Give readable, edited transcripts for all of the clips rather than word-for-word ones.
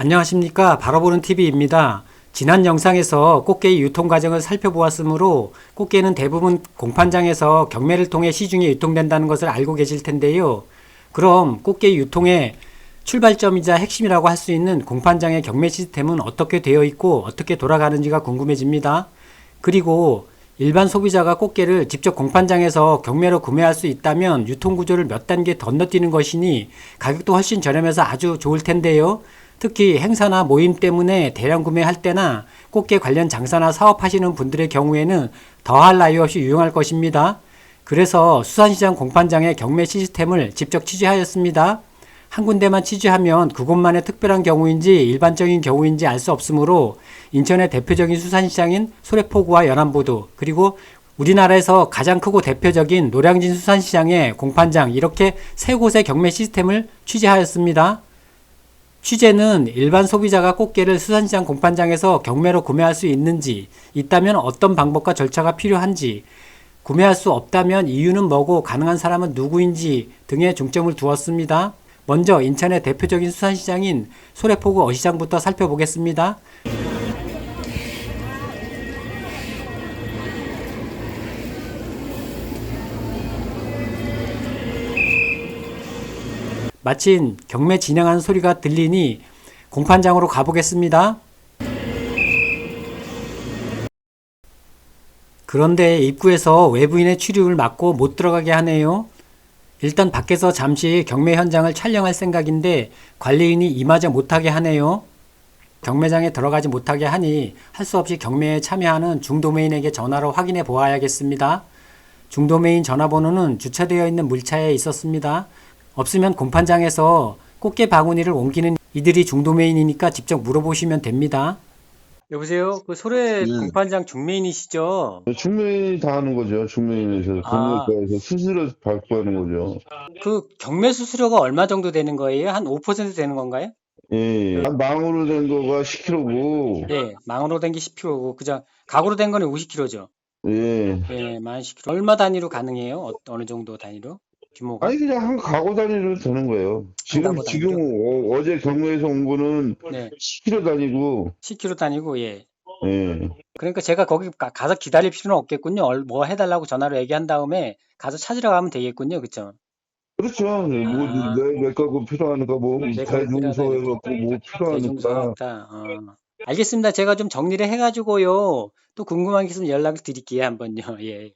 안녕하십니까. 바로보는 TV입니다. 지난 영상에서 꽃게의 유통 과정을 살펴보았으므로 꽃게는 대부분 공판장에서 경매를 통해 시중에 유통된다는 것을 알고 계실 텐데요. 그럼 꽃게 유통의 출발점이자 핵심이라고 할 수 있는 공판장의 경매 시스템은 어떻게 되어 있고 어떻게 돌아가는지가 궁금해집니다. 그리고 일반 소비자가 꽃게를 직접 공판장에서 경매로 구매할 수 있다면 유통 구조를 몇 단계 건너뛰는 것이니 가격도 훨씬 저렴해서 아주 좋을 텐데요. 특히 행사나 모임 때문에 대량 구매할 때나 꽃게 관련 장사나 사업하시는 분들의 경우에는 더할 나위 없이 유용할 것입니다. 그래서 수산시장 공판장의 경매 시스템을 직접 취재하였습니다. 한 군데만 취재하면 그곳만의 특별한 경우인지 일반적인 경우인지 알 수 없으므로 인천의 대표적인 수산시장인 소래포구와 연안부두, 그리고 우리나라에서 가장 크고 대표적인 노량진 수산시장의 공판장, 이렇게 세 곳의 경매 시스템을 취재하였습니다. 취재는 일반 소비자가 꽃게를 수산시장 공판장에서 경매로 구매할 수 있는지, 있다면 어떤 방법과 절차가 필요한지, 구매할 수 없다면 이유는 뭐고 가능한 사람은 누구인지 등에 중점을 두었습니다. 먼저 인천의 대표적인 수산시장인 소래포구 어시장부터 살펴보겠습니다. 마침 경매 진행하는 소리가 들리니 공판장으로 가보겠습니다. 그런데 입구에서 외부인의 출입을 막고 못 들어가게 하네요. 일단 밖에서 잠시 경매 현장을 촬영할 생각인데 관리인이 임하지 못하게 하네요. 경매장에 들어가지 못하게 하니 할 수 없이 경매에 참여하는 중도매인에게 전화로 확인해 보아야겠습니다. 중도매인 전화번호는 주차되어 있는 물차에 있었습니다. 없으면 공판장에서 꽃게 바구니를 옮기는 이들이 중도매인이니까 직접 물어보시면 됩니다. 여보세요? 그 소래 네. 공판장 중매인이시죠? 중매인이 다 하는 거죠. 중매인에서 경매과에서 수수료 받고 하는 거죠. 그 경매 수수료가 얼마 정도 되는 거예요? 한 5% 되는 건가요? 예, 망으로 된 거가 10kg고, 예, 망으로 된 게 10kg고, 그죠? 각으로 된 거는 50kg죠. 예. 예, 만 10kg. 얼마 단위로 가능해요? 어느 정도 단위로? 규모가? 아니, 그냥 한 가구 단위로 되는 거예요. 한 가구 단위로? 어제 경매에서 온 거는 네, 10kg 단위고, 10kg 단위고, 예. 예. 그러니까 제가 거기 가서 기다릴 필요는 없겠군요. 뭐 해달라고 전화로 얘기한 다음에 가서 찾으러 가면 되겠군요. 그쵸? 그렇죠. 뭐, 아, 내 가구 필요하니까, 뭐, 내 가구 필요하다 이렇게. 대중소해갖고, 뭐, 대중소가 필요하니까. 없다. 알겠습니다. 제가 좀 정리를 해가지고요. 또 궁금한 게 있으면 연락을 드릴게요. 한번요. 예.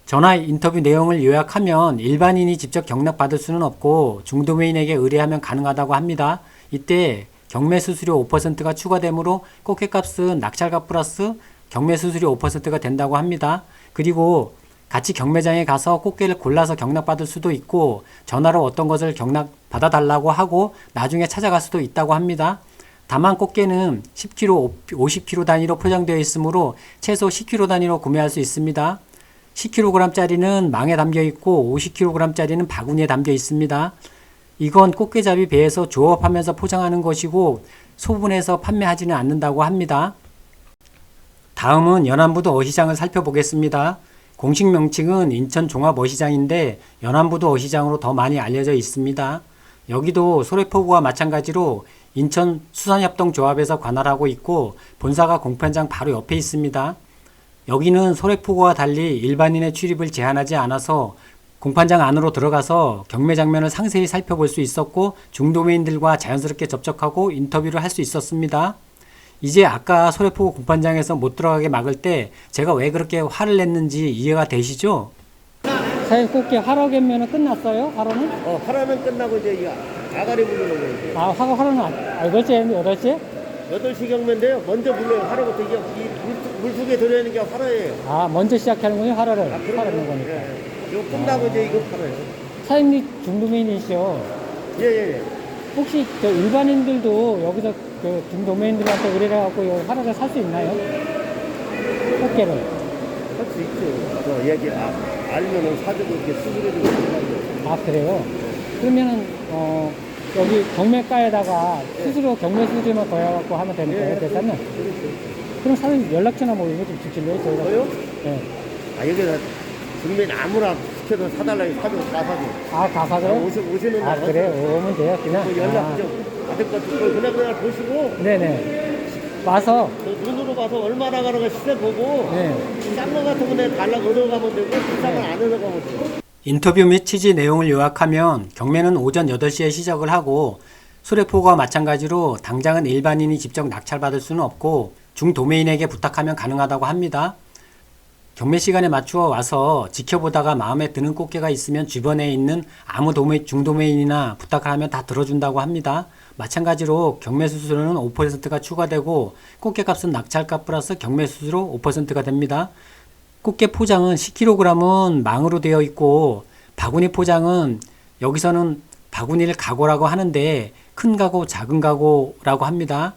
전화 인터뷰 내용을 요약하면 일반인이 직접 경락받을 수는 없고 중도매인에게 의뢰하면 가능하다고 합니다. 이때 경매 수수료 5%가 추가되므로 꽃게값은 낙찰값 플러스 경매 수수료 5%가 된다고 합니다. 그리고 같이 경매장에 가서 꽃게를 골라서 경락받을 수도 있고 전화로 어떤 것을 경락받아 달라고 하고 나중에 찾아갈 수도 있다고 합니다. 다만 꽃게는 10kg, 50kg 단위로 포장되어 있으므로 최소 10kg 단위로 구매할 수 있습니다. 10kg짜리는 망에 담겨 있고 50kg짜리는 바구니에 담겨 있습니다. 이건 꽃게잡이 배에서 조업하면서 포장하는 것이고 소분해서 판매하지는 않는다고 합니다. 다음은 연안부두 어시장을 살펴보겠습니다. 공식 명칭은 인천 종합어시장인데 연안부두 어시장으로 더 많이 알려져 있습니다. 여기도 소래포구와 마찬가지로 인천 수산협동조합에서 관할하고 있고 본사가 공판장 바로 옆에 있습니다. 여기는 소래포구와 달리 일반인의 출입을 제한하지 않아서 공판장 안으로 들어가서 경매 장면을 상세히 살펴볼 수 있었고 중도매인들과 자연스럽게 접촉하고 인터뷰를 할 수 있었습니다. 이제 아까 소래포구 공판장에서 못 들어가게 막을 때 제가 왜 그렇게 화를 냈는지 이해가 되시죠? 사장님 꽃게 화로 경매는 끝났어요? 화로는? 하라면 끝나고 이제 이 아가리 부르는 거예요. 화로는 몇 시에? 8시에? 8시 경매인데요. 먼저 불러요. 하루부터 이게 물속에 들어있는 게 화로예요. 먼저 시작하는군요, 화로를. 그러면, 거니까. 이거 끝나고 이제 이거 팔아요. 사장님 중도매인이시죠? 예. 혹시 일반인들도 여기서 그 중도매인들한테 의뢰를 해갖고 화로를 살 수 있나요? 꽃게를. 할 수 있죠. 얘기 알면은 사주고 이렇게 수수료도 하고. 그래요? 그러면은, 여기 경매가에다가 수수료, 경매 수수료만 더해갖고 하면 되는 거예요, 대사는? 그럼 사장님 연락처나 뭐 이거 좀 주실래요? 저희가? 저요? 네. 여기다 중매인 아무나 시켜도 사달라고 사줘, 다 사줘. 가사가요? 오시는 날 그래요? 오면 돼요, 그냥? 연락 좀 받을 것 같아요. 그날 보시고 네네. 와서, 그 눈으로 봐서 얼마나 가는 거 시세 보고 네. 싼 거 같은 거는 달라고 얻어가면 되고 비싼 건 안 얻어가면 돼요. 인터뷰 및 취지 내용을 요약하면 경매는 오전 8시에 시작을 하고 수레포구와 마찬가지로 당장은 일반인이 직접 낙찰받을 수는 없고 중도매인에게 부탁하면 가능하다고 합니다. 경매 시간에 맞추어 와서 지켜보다가 마음에 드는 꽃게가 있으면 주변에 있는 아무 중도매인이나 부탁을 하면 다 들어준다고 합니다. 마찬가지로 경매 수수료는 5%가 추가되고 꽃게값은 낙찰값 플러스 경매 수수료 5%가 됩니다. 꽃게 포장은 10kg은 망으로 되어 있고 바구니 포장은 여기서는 바구니를 가고라고 하는데 큰 가고 작은 가고라고 합니다.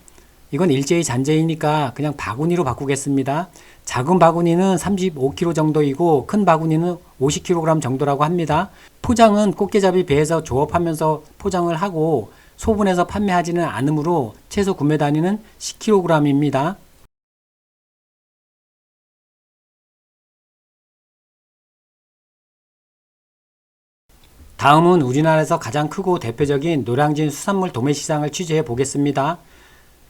이건 일제히 잔재이니까 그냥 바구니로 바꾸겠습니다. 작은 바구니는 35kg 정도이고 큰 바구니는 50kg 정도라고 합니다. 포장은 꽃게잡이 배에서 조업하면서 포장을 하고 소분해서 판매하지는 않으므로 최소 구매 단위는 10kg입니다. 다음은 우리나라에서 가장 크고 대표적인 노량진 수산물 도매시장을 취재해 보겠습니다.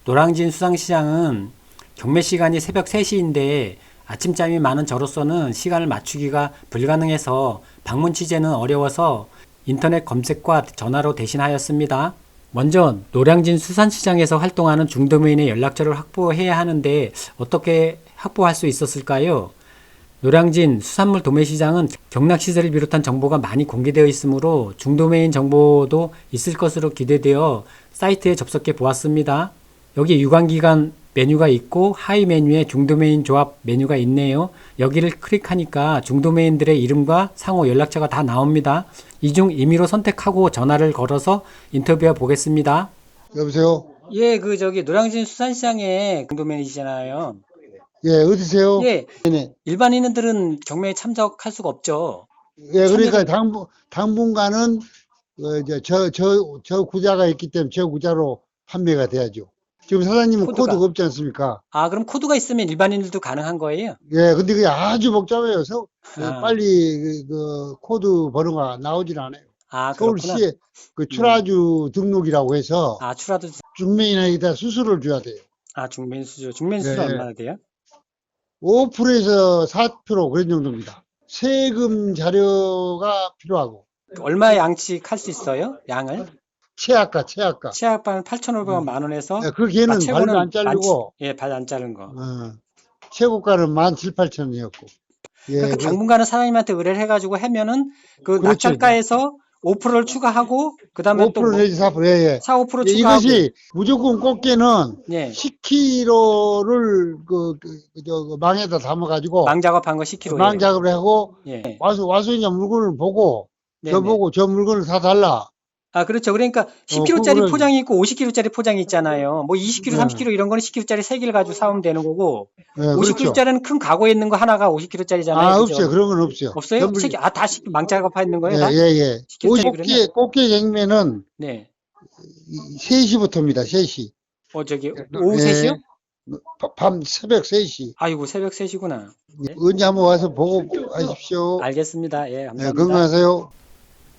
노량진 수산시장은 경매 시간이 새벽 3시인데 아침잠이 많은 저로서는 시간을 맞추기가 불가능해서 방문 취재는 어려워서 인터넷 검색과 전화로 대신하였습니다. 먼저 노량진 수산시장에서 활동하는 중도매인의 연락처를 확보해야 하는데 어떻게 확보할 수 있었을까요? 노량진 수산물 도매시장은 경락시설을 비롯한 정보가 많이 공개되어 있으므로 중도매인 정보도 있을 것으로 기대되어 사이트에 접속해 보았습니다. 여기 유관기간 메뉴가 있고 하위 메뉴에 중도매인 조합 메뉴가 있네요. 여기를 클릭하니까 중도매인들의 이름과 상호 연락처가 다 나옵니다. 이 중 임의로 선택하고 전화를 걸어서 인터뷰해 보겠습니다. 여보세요? 예, 노량진 수산시장에 중도매인이시잖아요. 예, 어디세요? 예, 네네. 일반인들은 경매에 참석할 수가 없죠. 예, 그러니까 당분간은, 저 구자가 있기 때문에 저 구자로 판매가 돼야죠. 지금 사장님은 코드가 없지 않습니까? 아, 그럼 코드가 있으면 일반인들도 가능한 거예요? 예, 근데 그게 아주 복잡해요. 아. 빨리 코드 번호가 나오질 않아요. 아, 그렇구나. 서울시에 출하주 등록이라고 해서 아, 출하도, 중매인에게다 수수료를 줘야 돼요. 아, 중매수수 네. 얼마나 돼요? 5%에서 4% 그런 정도입니다. 세금 자료가 필요하고, 얼마 양씩 할 수 있어요? 양을? 최악가. 치약반 8,500원 만 원에서 그 걔는 최고는 발도 안 자르고, 예, 발 안 자른 거. 최고가는 17,800원이었고. 예, 그러니까 당분간은 사장님한테 의뢰를 해가지고 하면은 그 그렇죠. 낙찰가에서 5%를 추가하고 그다음에 또 5% 내지 4%. 예, 4, 5% 예. 추가하고 이것이 무조건 꽃게는 예. 10kg를 망에다 담아가지고 망 작업한 거 10kg. 망 작업을 하고 예. 와서 이제 물건을 보고 네네. 저보고 저 물건을 사달라. 아, 그렇죠. 그러니까 10kg짜리 그거는- 포장이 있고 50kg짜리 포장이 있잖아요. 뭐 20kg, 네. 30kg 이런 거는 10kg짜리 3개를 가지고 사오면 되는 거고 예, 그렇죠. 50kg짜리는 큰 가구에 있는 거 하나가 50kg짜리잖아요. 아, 없어요. 그런 건 없어요. 없어요? 전부- 다 망작업화 있는 거예요? 다? 예. 시켰더니 꽃게 경매는 네. 3시부터입니다. 3시. 오후 3시요? 밤 새벽 3시. 아이고, 새벽 3시구나. 네. 언제 한번 와서 보고 하십시오. 알겠습니다. 예, 네, 감사합니다. 건강하세요.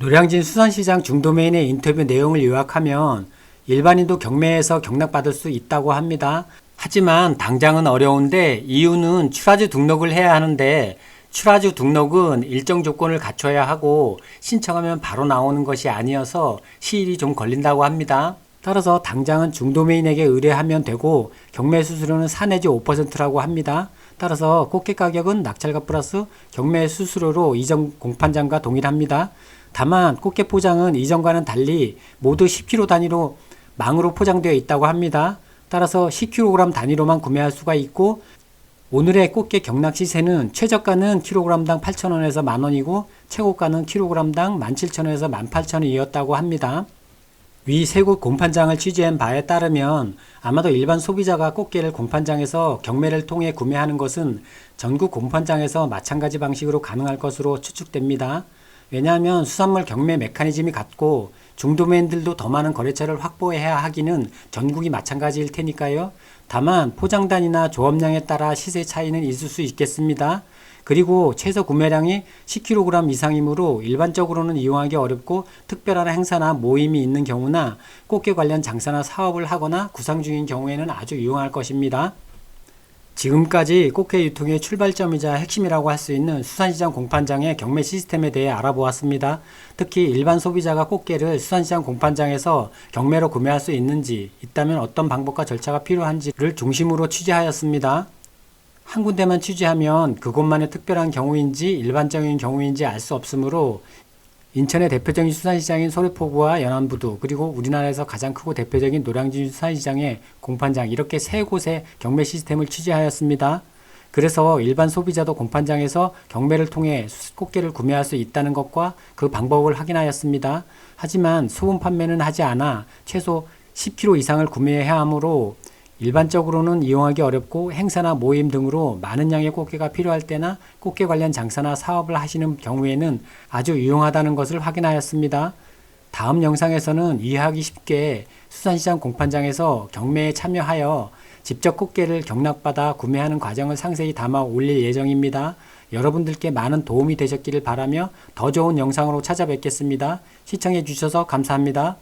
노량진 수산시장 중도매인의 인터뷰 내용을 요약하면 일반인도 경매에서 경락받을 수 있다고 합니다. 하지만 당장은 어려운데 이유는 출하주 등록을 해야 하는데 출하주 등록은 일정 조건을 갖춰야 하고 신청하면 바로 나오는 것이 아니어서 시일이 좀 걸린다고 합니다. 따라서 당장은 중도매인에게 의뢰하면 되고 경매 수수료는 4 내지 5%라고 합니다. 따라서 꽃게 가격은 낙찰가 플러스 경매 수수료로 이전 공판장과 동일합니다. 다만 꽃게 포장은 이전과는 달리 모두 10kg 단위로 망으로 포장되어 있다고 합니다. 따라서 10kg 단위로만 구매할 수가 있고 오늘의 꽃게 경락 시세는 최저가는 kg당 8,000원에서 만원이고 최고가는 kg당 17,000원에서 18,000원이었다고 합니다. 위 세 곳 공판장을 취재한 바에 따르면 아마도 일반 소비자가 꽃게를 공판장에서 경매를 통해 구매하는 것은 전국 공판장에서 마찬가지 방식으로 가능할 것으로 추측됩니다. 왜냐하면 수산물 경매 메커니즘이 같고 중도매인들도 더 많은 거래처를 확보해야 하기는 전국이 마찬가지일 테니까요. 다만 포장단이나 조업량에 따라 시세 차이는 있을 수 있겠습니다. 그리고 최소 구매량이 10kg 이상이므로 일반적으로는 이용하기 어렵고 특별한 행사나 모임이 있는 경우나 꽃게 관련 장사나 사업을 하거나 구상 중인 경우에는 아주 유용할 것입니다. 지금까지 꽃게 유통의 출발점이자 핵심이라고 할 수 있는 수산시장 공판장의 경매 시스템에 대해 알아보았습니다. 특히 일반 소비자가 꽃게를 수산시장 공판장에서 경매로 구매할 수 있는지, 있다면 어떤 방법과 절차가 필요한지를 중심으로 취재하였습니다. 한 군데만 취재하면 그곳만의 특별한 경우인지 일반적인 경우인지 알 수 없으므로 인천의 대표적인 수산시장인 소래포구와 연안부두, 그리고 우리나라에서 가장 크고 대표적인 노량진 수산시장의 공판장, 이렇게 세 곳의 경매 시스템을 취재하였습니다. 그래서 일반 소비자도 공판장에서 경매를 통해 꽃게를 구매할 수 있다는 것과 그 방법을 확인하였습니다. 하지만 소분 판매는 하지 않아 최소 10kg 이상을 구매해야 하므로 일반적으로는 이용하기 어렵고 행사나 모임 등으로 많은 양의 꽃게가 필요할 때나 꽃게 관련 장사나 사업을 하시는 경우에는 아주 유용하다는 것을 확인하였습니다. 다음 영상에서는 이해하기 쉽게 수산시장 공판장에서 경매에 참여하여 직접 꽃게를 경락받아 구매하는 과정을 상세히 담아 올릴 예정입니다. 여러분들께 많은 도움이 되셨기를 바라며 더 좋은 영상으로 찾아뵙겠습니다. 시청해 주셔서 감사합니다.